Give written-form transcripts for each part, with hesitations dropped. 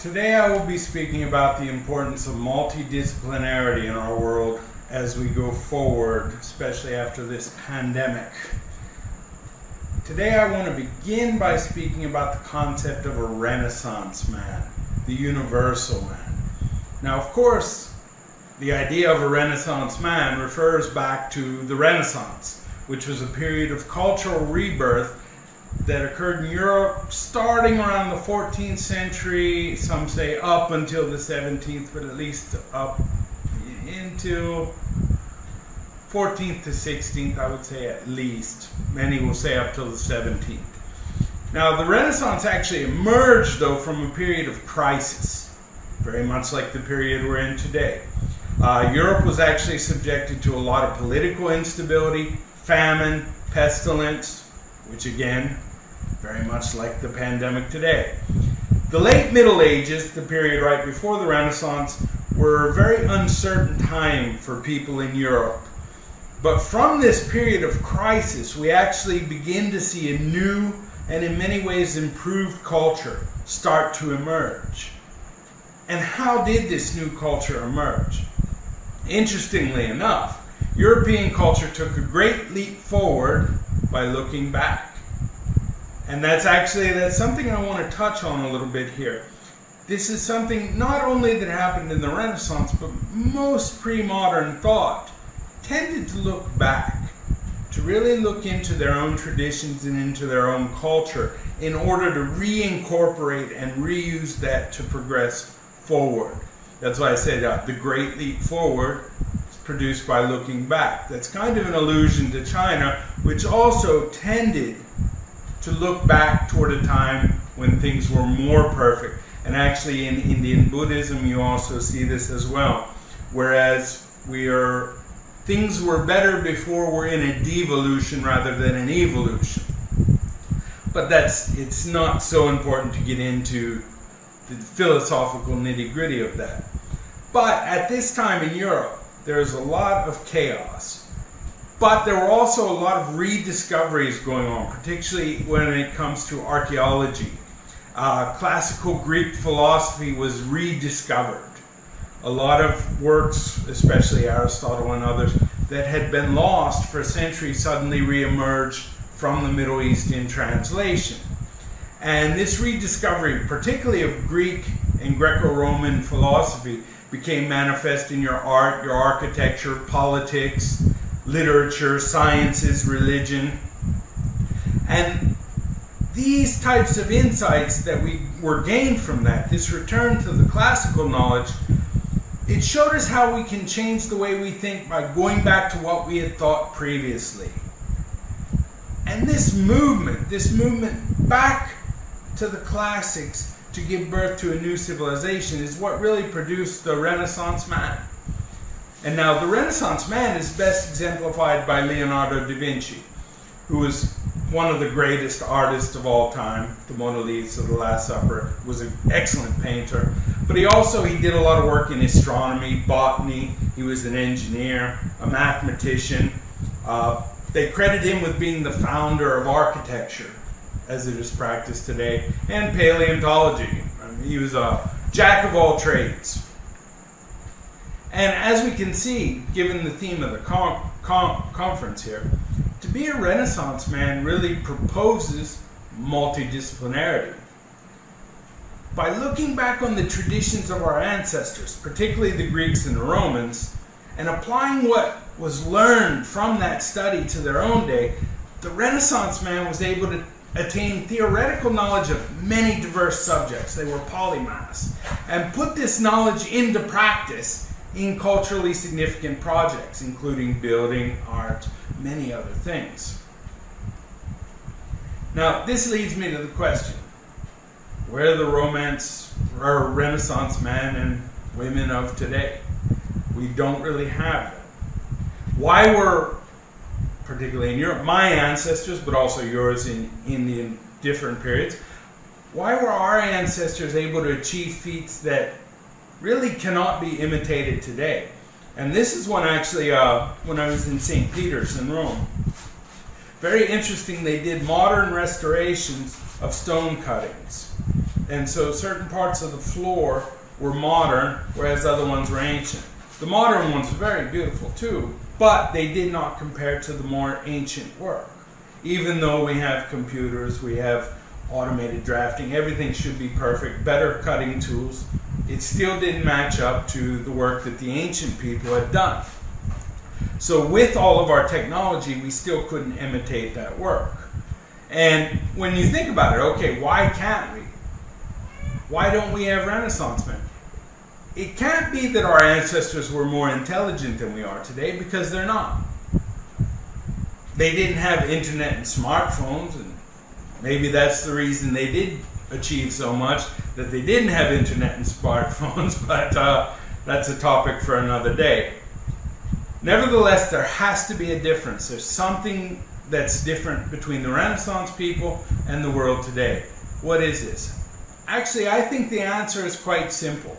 Today I will be speaking about the importance of multidisciplinarity in our world as we go forward, especially after this pandemic. Today I want to begin by speaking about the concept of a Renaissance man, the universal man. Now, of course, the idea of a Renaissance man refers back to the Renaissance, which was a period of cultural rebirth that occurred in Europe starting around the 14th century, some say up until the 17th, but at least up into 14th to 16th, I would say at least. Many will say up till the 17th. Now, the Renaissance actually emerged, though, from a period of crisis, very much like the period we're in today. Europe was actually subjected to a lot of political instability, famine, pestilence, which again, very much like the pandemic today. The late Middle Ages, the period right before the Renaissance, were a very uncertain time for people in Europe. But from this period of crisis, we actually begin to see a new and in many ways improved culture start to emerge. And how did this new culture emerge? Interestingly enough, European culture took a great leap forward by looking back. And that's something I want to touch on a little bit here. This is something not only that happened in the Renaissance, but most pre-modern thought tended to look back, to really look into their own traditions and into their own culture in order to reincorporate and reuse that to progress forward. That's why I said the Great Leap Forward is produced by looking back. That's kind of an allusion to China, which also tended to look back toward a time when things were more perfect. And actually in Indian Buddhism you also see this as well. Whereas things were better before, we're in a devolution rather than an evolution. But it's not so important to get into the philosophical nitty-gritty of that. But at this time in Europe, there's a lot of chaos. But there were also a lot of rediscoveries going on, particularly when it comes to archaeology. Classical Greek philosophy was rediscovered. A lot of works, especially Aristotle and others, that had been lost for centuries suddenly re-emerged from the Middle East in translation. And this rediscovery, particularly of Greek and Greco-Roman philosophy, became manifest in your art, your architecture, politics, literature, sciences, religion. And these types of insights that were gained from that, this return to the classical knowledge, it showed us how we can change the way we think by going back to what we had thought previously. And this movement back to the classics to give birth to a new civilization is what really produced the Renaissance man. And now the Renaissance man is best exemplified by Leonardo da Vinci, who was one of the greatest artists of all time. The Mona Lisa, The Last Supper, was an excellent painter. But he did a lot of work in astronomy, botany. He was an engineer, a mathematician. They credit him with being the founder of architecture, as it is practiced today, and paleontology. He was a jack of all trades. And as we can see, given the theme of the conference here, to be a Renaissance man really proposes multidisciplinarity. By looking back on the traditions of our ancestors, particularly the Greeks and the Romans, and applying what was learned from that study to their own day, the Renaissance man was able to attain theoretical knowledge of many diverse subjects. They were polymaths, and put this knowledge into practice in culturally significant projects, including building, art, many other things. Now, this leads me to the question, where are the Renaissance men and women of today? We don't really have them. Why were, particularly in Europe, my ancestors, but also yours in Indian different periods, why were our ancestors able to achieve feats that really cannot be imitated today? And this is when I was in St. Peter's in Rome. Very interesting, they did modern restorations of stone cuttings. And so certain parts of the floor were modern, whereas other ones were ancient. The modern ones were very beautiful too, but they did not compare to the more ancient work. Even though we have computers, we have automated drafting, everything should be perfect, better cutting tools, it still didn't match up to the work that the ancient people had done. So with all of our technology, we still couldn't imitate that work. And when you think about it, okay, why can't we? Why don't we have Renaissance men? It can't be that our ancestors were more intelligent than we are today, because they're not. They didn't have internet and smartphones, and maybe that's the reason they did achieve so much, that they didn't have internet and smartphones, but that's a topic for another day. Nevertheless, there has to be a difference. There's something that's different between the Renaissance people and the world today. What is this? Actually, I think the answer is quite simple.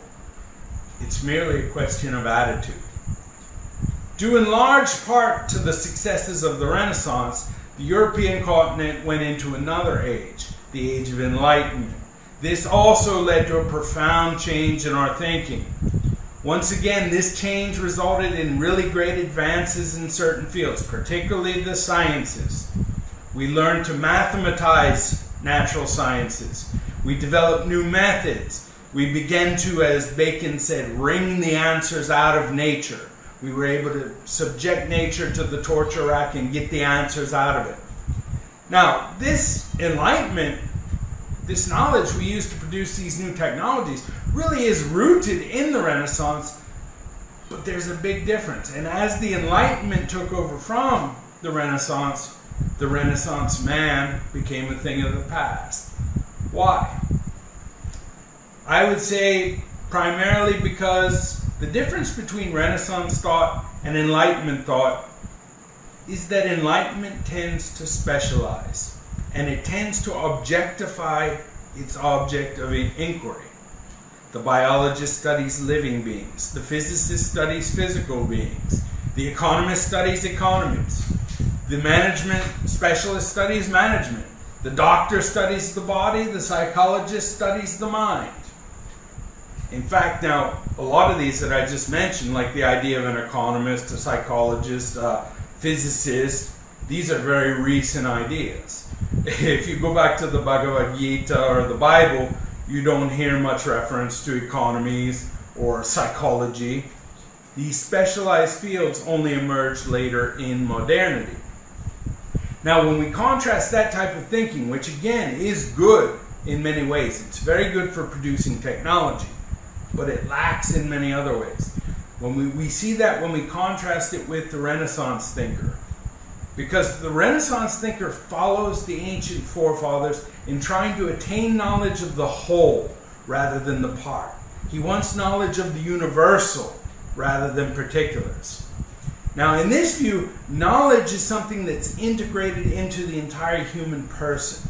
It's merely a question of attitude. Due in large part to the successes of the Renaissance, the European continent went into another age, the Age of Enlightenment. This also led to a profound change in our thinking. Once again, this change resulted in really great advances in certain fields, particularly the sciences. We learned to mathematize natural sciences. We developed new methods. We began to, as Bacon said, wring the answers out of nature. We were able to subject nature to the torture rack and get the answers out of it. Now, this enlightenment, this knowledge we use to produce these new technologies, really is rooted in the Renaissance, but there's a big difference. And as the Enlightenment took over from the Renaissance man became a thing of the past. Why? I would say primarily because the difference between Renaissance thought and Enlightenment thought is that Enlightenment tends to specialize, and it tends to objectify its object of inquiry. The biologist studies living beings. The physicist studies physical beings. The economist studies economists. The management specialist studies management. The doctor studies the body. The psychologist studies the mind. In fact, now, a lot of these that I just mentioned, like the idea of an economist, a psychologist, a physicist, these are very recent ideas. If you go back to the Bhagavad Gita or the Bible, you don't hear much reference to economies or psychology. These specialized fields only emerged later in modernity. Now, when we contrast that type of thinking, which again is good in many ways, it's very good for producing technology, but it lacks in many other ways. When we see that when we contrast it with the Renaissance thinker, because the Renaissance thinker follows the ancient forefathers in trying to attain knowledge of the whole rather than the part. He wants knowledge of the universal rather than particulars. Now, in this view, knowledge is something that's integrated into the entire human person.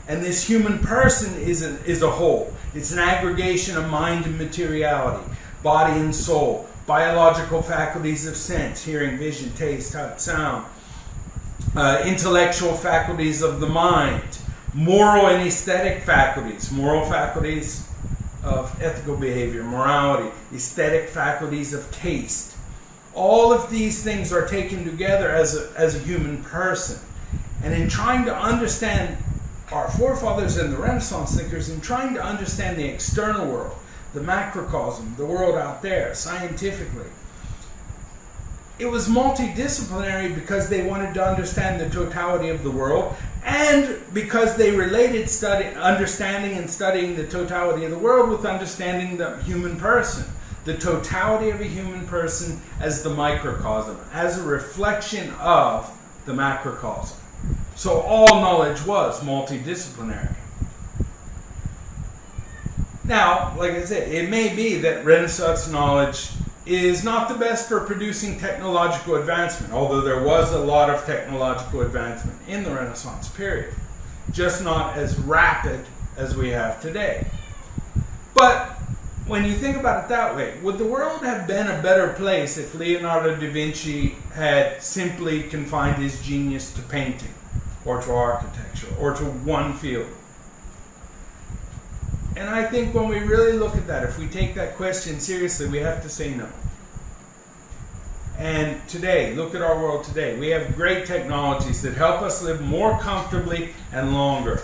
And this human person is a whole. It's an aggregation of mind and materiality, body and soul, biological faculties of sense, hearing, vision, taste, touch, sound, intellectual faculties of the mind, moral and aesthetic faculties of ethical behavior, morality, aesthetic faculties of taste. All of these things are taken together as a human person. And in trying to understand our forefathers and the Renaissance thinkers, in trying to understand the external world, the macrocosm, the world out there, scientifically, it was multidisciplinary because they wanted to understand the totality of the world, and because they related understanding and studying the totality of the world with understanding the human person. The totality of a human person as the microcosm, as a reflection of the macrocosm. So all knowledge was multidisciplinary. Now, like I said, it may be that Renaissance knowledge is not the best for producing technological advancement, although there was a lot of technological advancement in the Renaissance period, just not as rapid as we have today. But when you think about it that way, would the world have been a better place if Leonardo da Vinci had simply confined his genius to painting or to architecture or to one field? And I think when we really look at that, if we take that question seriously, we have to say no. And today, look at our world today. We have great technologies that help us live more comfortably and longer.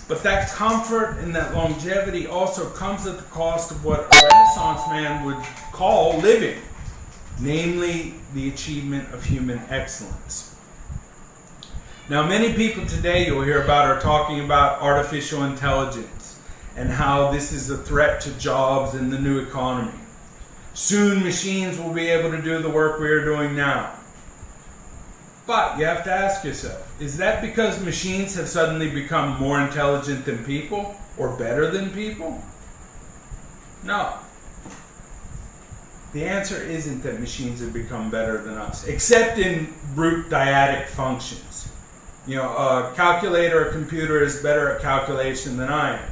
But that comfort and that longevity also comes at the cost of what a Renaissance man would call living, namely the achievement of human excellence. Now, many people today you'll hear about are talking about artificial intelligence and how this is a threat to jobs in the new economy. Soon machines will be able to do the work we are doing now. But you have to ask yourself, is that because machines have suddenly become more intelligent than people or better than people? No. The answer isn't that machines have become better than us, except in brute dyadic functions. You know, a calculator, a computer is better at calculation than I am,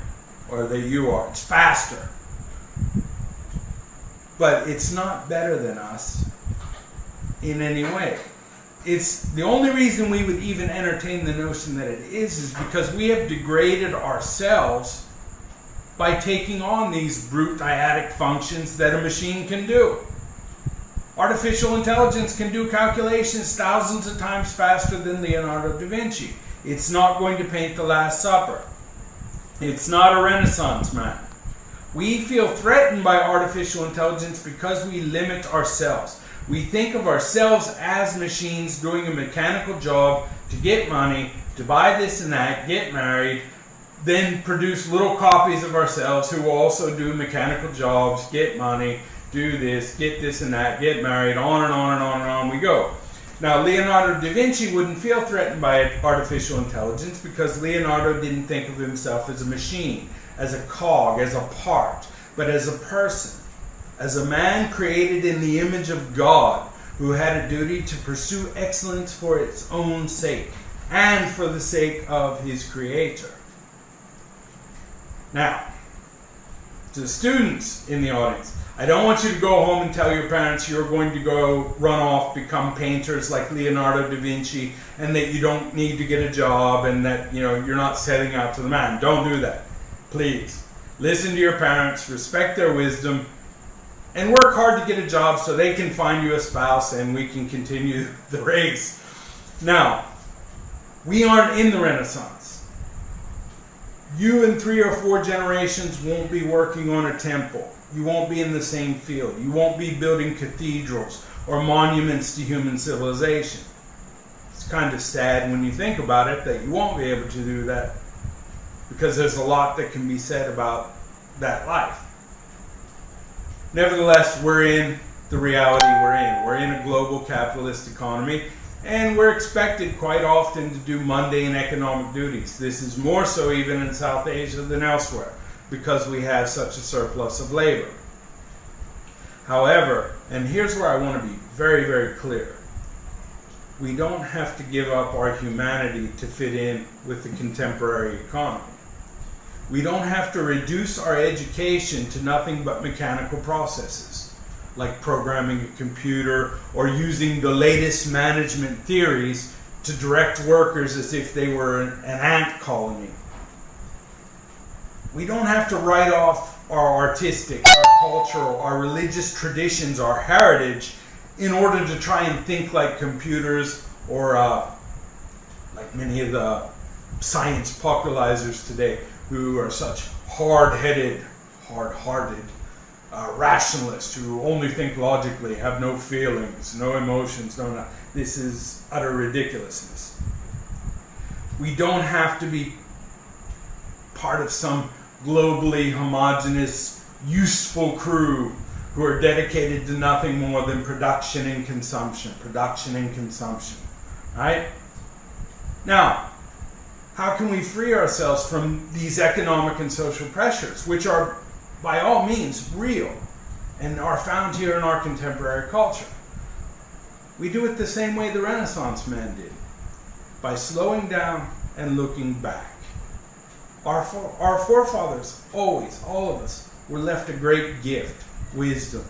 or that you are. It's faster. But it's not better than us in any way. It's the only reason we would even entertain the notion that it is because we have degraded ourselves by taking on these brute dyadic functions that a machine can do. Artificial intelligence can do calculations thousands of times faster than Leonardo da Vinci. It's not going to paint the Last Supper. It's not a Renaissance man. We feel threatened by artificial intelligence because we limit ourselves. We think of ourselves as machines doing a mechanical job to get money, to buy this and that, get married, then produce little copies of ourselves who will also do mechanical jobs, get money, do this, get this and that, get married, on and on and on and on we go. Now, Leonardo da Vinci wouldn't feel threatened by artificial intelligence because Leonardo didn't think of himself as a machine, as a cog, as a part, but as a person, as a man created in the image of God who had a duty to pursue excellence for its own sake and for the sake of his Creator. Now, to the students in the audience, I don't want you to go home and tell your parents you're going to go run off, become painters like Leonardo da Vinci, and that you don't need to get a job and that you're not setting out to the man. Don't do that. Please. Listen to your parents, respect their wisdom, and work hard to get a job so they can find you a spouse and we can continue the race. Now, we aren't in the Renaissance. You in 3 or 4 generations won't be working on a temple. You won't be in the same field. You won't be building cathedrals or monuments to human civilization. It's kind of sad when you think about it that you won't be able to do that because there's a lot that can be said about that life. Nevertheless, we're in the reality we're in. We're in a global capitalist economy, and we're expected quite often to do mundane economic duties. This is more so even in South Asia than elsewhere, because we have such a surplus of labor. However, and here's where I want to be very, very clear, we don't have to give up our humanity to fit in with the contemporary economy. We don't have to reduce our education to nothing but mechanical processes, like programming a computer or using the latest management theories to direct workers as if they were an ant colony. We don't have to write off our artistic, our cultural, our religious traditions, our heritage in order to try and think like computers or like many of the science popularizers today who are such hard-headed, hard-hearted rationalists who only think logically, have no feelings, no emotions, This is utter ridiculousness. We don't have to be part of some globally homogeneous, useful crew who are dedicated to nothing more than production and consumption, right? Now, how can we free ourselves from these economic and social pressures, which are by all means real and are found here in our contemporary culture? We do it the same way the Renaissance man did, by slowing down and looking back. Our forefathers, always, all of us, were left a great gift, wisdom.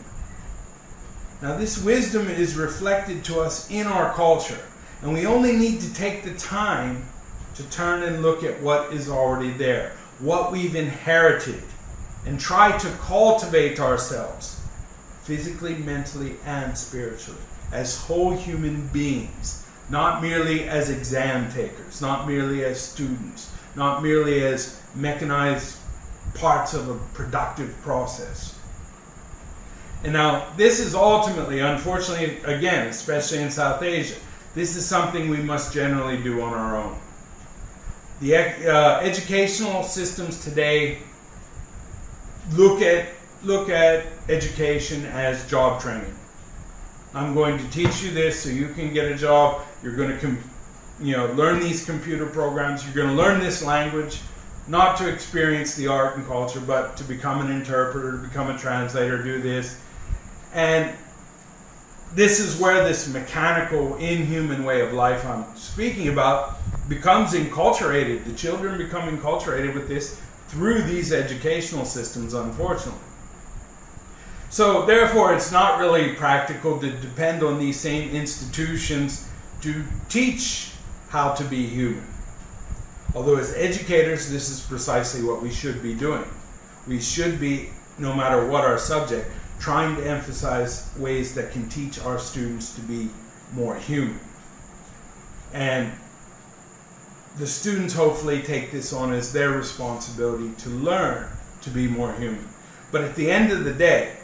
Now this wisdom is reflected to us in our culture, and we only need to take the time to turn and look at what is already there. what we've inherited, and try to cultivate ourselves physically, mentally, and spiritually as whole human beings, not merely as exam takers, not merely as students, not merely as mechanized parts of a productive process. And now, this is ultimately, unfortunately, again, especially in South Asia, this is something we must generally do on our own. The educational systems today look at education as job training. I'm going to teach you this so you can get a job. You're going to learn these computer programs. You're going to learn this language, not to experience the art and culture, but to become an interpreter, to become a translator, do this. And this is where this mechanical, inhuman way of life I'm speaking about becomes enculturated. The children become enculturated with this through these educational systems, unfortunately. So therefore, it's not really practical to depend on these same institutions to teach how to be human. Although as educators, this is precisely what we should be doing. We should be, no matter what our subject, trying to emphasize ways that can teach our students to be more human. And the students hopefully take this on as their responsibility to learn to be more human. But at the end of the day,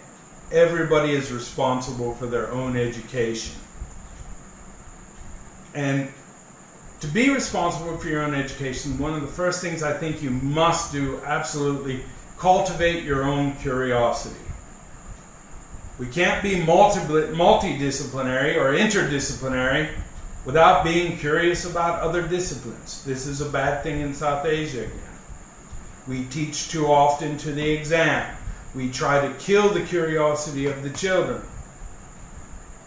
everybody is responsible for their own education. And to be responsible for your own education, one of the first things I think you must do, absolutely, cultivate your own curiosity. We can't be multidisciplinary or interdisciplinary without being curious about other disciplines. This is a bad thing in South Asia again. We teach too often to the exam. We try to kill the curiosity of the children.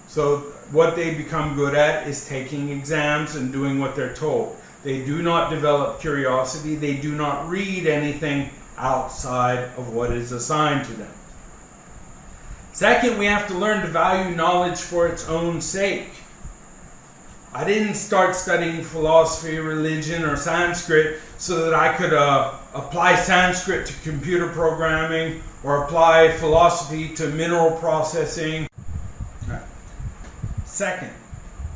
So what they become good at is taking exams and doing what they're told. They do not develop curiosity. They do not read anything outside of what is assigned to them. Second, we have to learn to value knowledge for its own sake. I didn't start studying philosophy, religion, or Sanskrit so that I could apply Sanskrit to computer programming or apply philosophy to mineral processing. Second,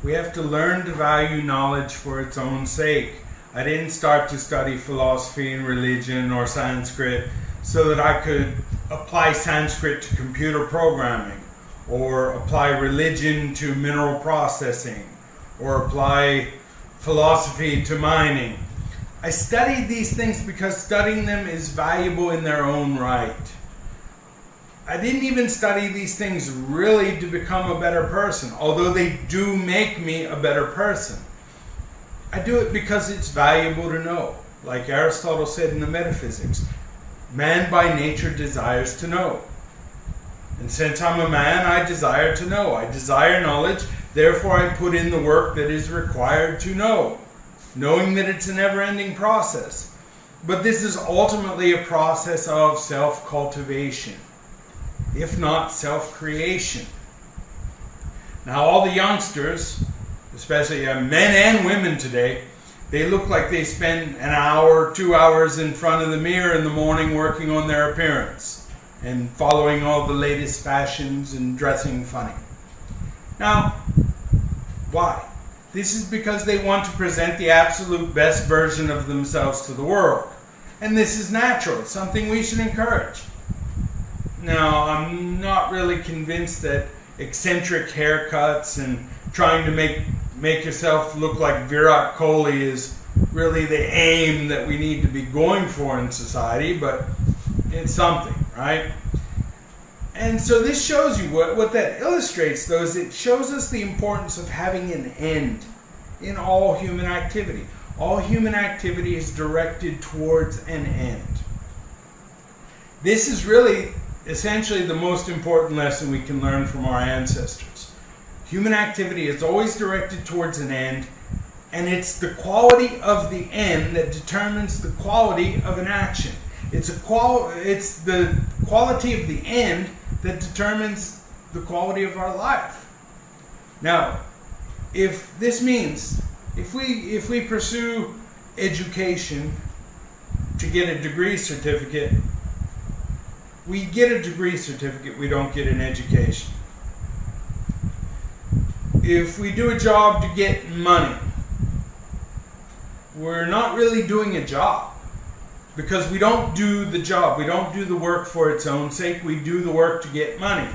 we have to learn to value knowledge for its own sake. I didn't start to study philosophy and religion or Sanskrit so that I could apply Sanskrit to computer programming, or apply religion to mineral processing, or apply philosophy to mining. I studied these things because studying them is valuable in their own right. I didn't even study these things really to become a better person, although they do make me a better person. I do it because it's valuable to know. Like Aristotle said in the Metaphysics, man by nature desires to know. And since I'm a man, I desire to know. I desire knowledge, therefore I put in the work that is required to know, knowing that it's a never-ending process. But this is ultimately a process of self-cultivation, if not self-creation. Now all the youngsters, especially men and women today, they look like they spend an hour, 2 hours in front of the mirror in the morning working on their appearance and following all the latest fashions and dressing funny. Now, why? This is because they want to present the absolute best version of themselves to the world. And this is natural. It's something we should encourage. Now, I'm not really convinced that eccentric haircuts and trying to make yourself look like Virat Kohli is really the aim that we need to be going for in society, but it's something, right? And so this shows you what that illustrates, though, is it shows us the importance of having an end in all human activity. All human activity is directed towards an end. This is really essentially the most important lesson we can learn from our ancestors. Human activity is always directed towards an end, and it's the quality of the end that determines the quality of an action. It's the quality of the end that determines the quality of our life. Now, if this means if we pursue education to get a degree certificate, we get a degree certificate, we don't get an education. If we do a job to get money, we're not really doing a job, because we don't do the job. We don't do the work for its own sake. We do the work to get money.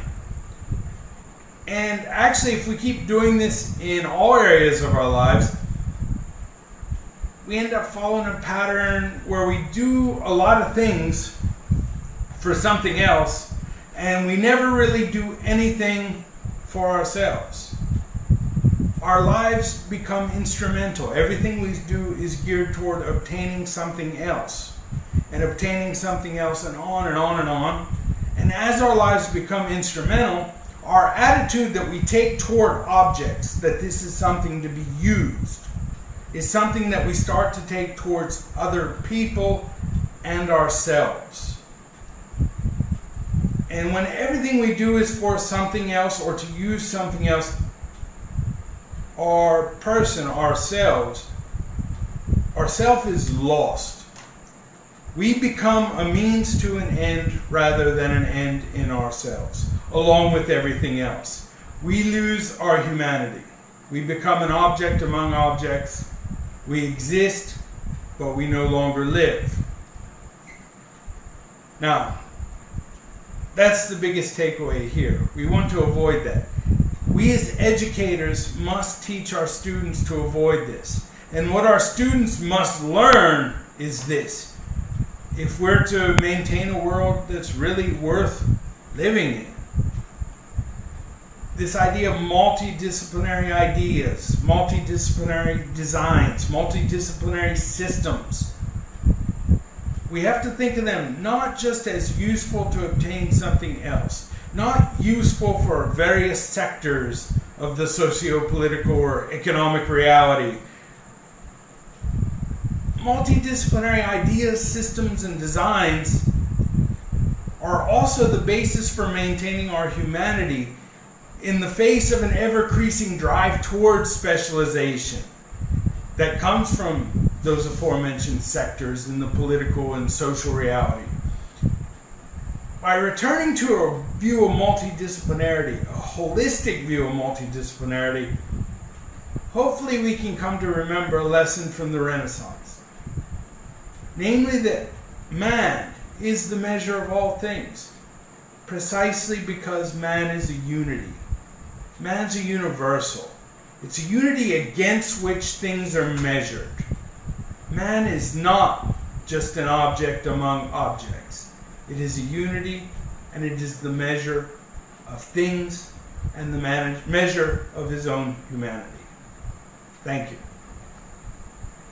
And actually, if we keep doing this in all areas of our lives, we end up following a pattern where we do a lot of things for something else, and we never really do anything for ourselves. Our lives become instrumental. Everything we do is geared toward obtaining something else, and obtaining something else, and on and on and on. And as our lives become instrumental, our attitude that we take toward objects, that this is something to be used, is something that we start to take towards other people and ourselves. And when everything we do is for something else or to use something else, our person, ourself is lost. We become a means to an end rather than an end in ourselves, along with everything else. We lose our humanity. We become an object among objects. We exist, but we no longer live. Now, that's the biggest takeaway here. We want to avoid that. We as educators must teach our students to avoid this. And what our students must learn is this. If we're to maintain a world that's really worth living in, this idea of multidisciplinary ideas, multidisciplinary designs, multidisciplinary systems, we have to think of them not just as useful to obtain something else, not useful for various sectors of the socio-political or economic reality. Multidisciplinary ideas, systems, and designs are also the basis for maintaining our humanity in the face of an ever-increasing drive towards specialization that comes from those aforementioned sectors in the political and social reality. By returning to a view of multidisciplinarity, a holistic view of multidisciplinarity, hopefully we can come to remember a lesson from the Renaissance. Namely that man is the measure of all things, precisely because man is a unity. Man's a universal. It's a unity against which things are measured. Man is not just an object among objects. It is a unity, and it is the measure of things and the measure of his own humanity. Thank you.